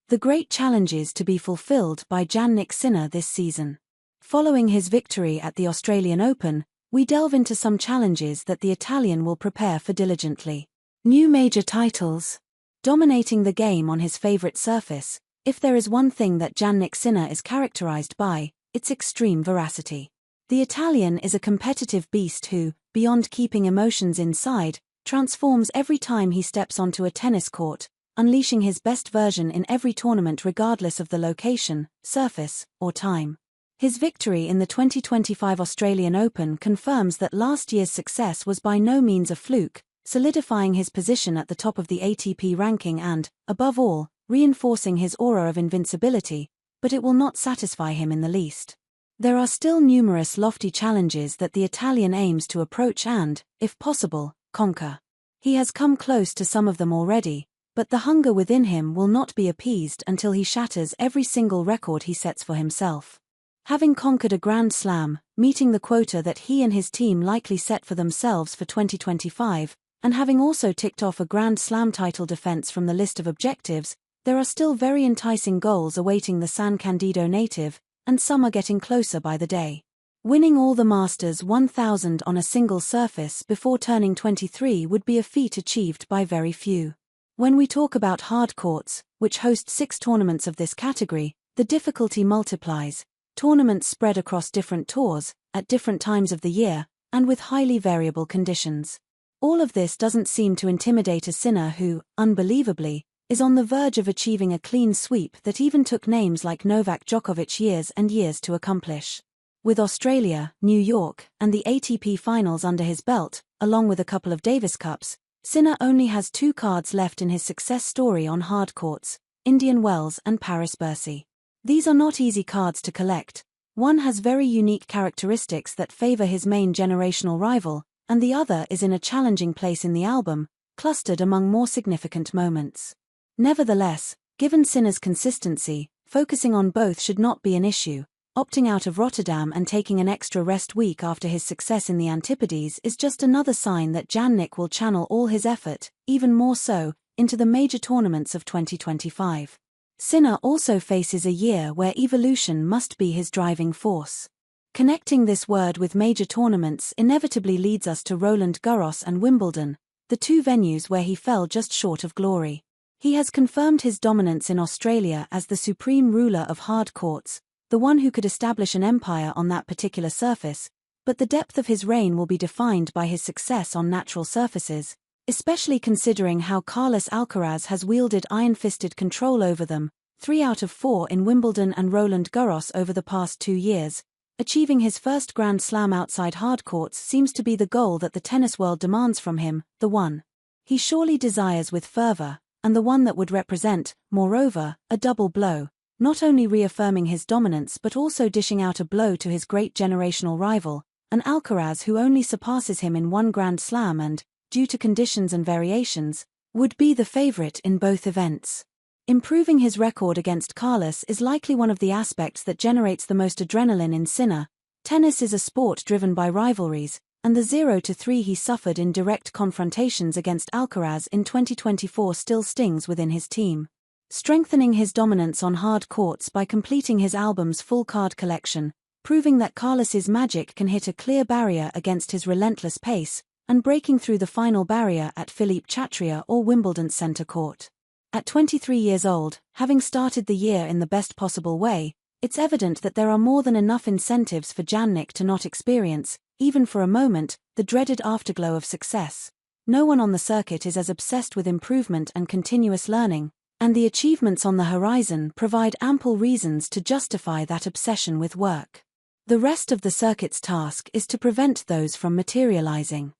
The great challenges to be fulfilled by Jannik Sinner this season. Following his victory at the Australian Open, we delve into some challenges that the Italian will prepare for diligently. New major titles. Dominating the game on his favourite surface, if there is one thing that Jannik Sinner is characterised by, it's extreme veracity. The Italian is a competitive beast who, beyond keeping emotions inside, transforms every time he steps onto a tennis court, unleashing his best version in every tournament regardless of the location, surface, or time. His victory in the 2025 Australian Open confirms that last year's success was by no means a fluke, solidifying his position at the top of the ATP ranking and, above all, reinforcing his aura of invincibility, but it will not satisfy him in the least. There are still numerous lofty challenges that the Italian aims to approach and, if possible, conquer. He has come close to some of them already, but the hunger within him will not be appeased until he shatters every single record he sets for himself. Having conquered a Grand Slam, meeting the quota that he and his team likely set for themselves for 2025, and having also ticked off a Grand Slam title defense from the list of objectives, there are still very enticing goals awaiting the San Candido native, and some are getting closer by the day. Winning all the Masters 1000 on a single surface before turning 23 would be a feat achieved by very few. When we talk about hard courts, which host 6 tournaments of this category, the difficulty multiplies. Tournaments spread across different tours, at different times of the year, and with highly variable conditions. All of this doesn't seem to intimidate a Sinner who, unbelievably, is on the verge of achieving a clean sweep that even took names like Novak Djokovic years and years to accomplish. With Australia, New York, and the ATP finals under his belt, along with a couple of Davis Cups, Sinner only has 2 cards left in his success story on hard courts, Indian Wells and Paris-Bercy. These are not easy cards to collect. One has very unique characteristics that favour his main generational rival, and the other is in a challenging place in the album, clustered among more significant moments. Nevertheless, given Sinner's consistency, focusing on both should not be an issue. Opting out of Rotterdam and taking an extra rest week after his success in the Antipodes is just another sign that Jannik will channel all his effort, even more so, into the major tournaments of 2025. Sinner also faces a year where evolution must be his driving force. Connecting this word with major tournaments inevitably leads us to Roland Garros and Wimbledon, the 2 venues where he fell just short of glory. He has confirmed his dominance in Australia as the supreme ruler of hard courts, the one who could establish an empire on that particular surface, but the depth of his reign will be defined by his success on natural surfaces, especially considering how Carlos Alcaraz has wielded iron-fisted control over them, 3 out of 4 in Wimbledon and Roland Garros over the past 2 years. Achieving his first Grand Slam outside hard courts seems to be the goal that the tennis world demands from him, the one he surely desires with fervor, and the one that would represent, moreover, a double blow. Not only reaffirming his dominance but also dishing out a blow to his great generational rival, an Alcaraz who only surpasses him in 1 Grand Slam and, due to conditions and variations, would be the favourite in both events. Improving his record against Carlos is likely one of the aspects that generates the most adrenaline in Sinner. Tennis is a sport driven by rivalries, and the 0-3 he suffered in direct confrontations against Alcaraz in 2024 still stings within his team. Strengthening his dominance on hard courts by completing his album's full card collection, proving that Carlos's magic can hit a clear barrier against his relentless pace, and breaking through the final barrier at Philippe Chatrier or Wimbledon's centre court. At 23 years old, having started the year in the best possible way, it's evident that there are more than enough incentives for Jannik to not experience, even for a moment, the dreaded afterglow of success. No one on the circuit is as obsessed with improvement and continuous learning, and the achievements on the horizon provide ample reasons to justify that obsession with work. The rest of the circuit's task is to prevent those from materializing.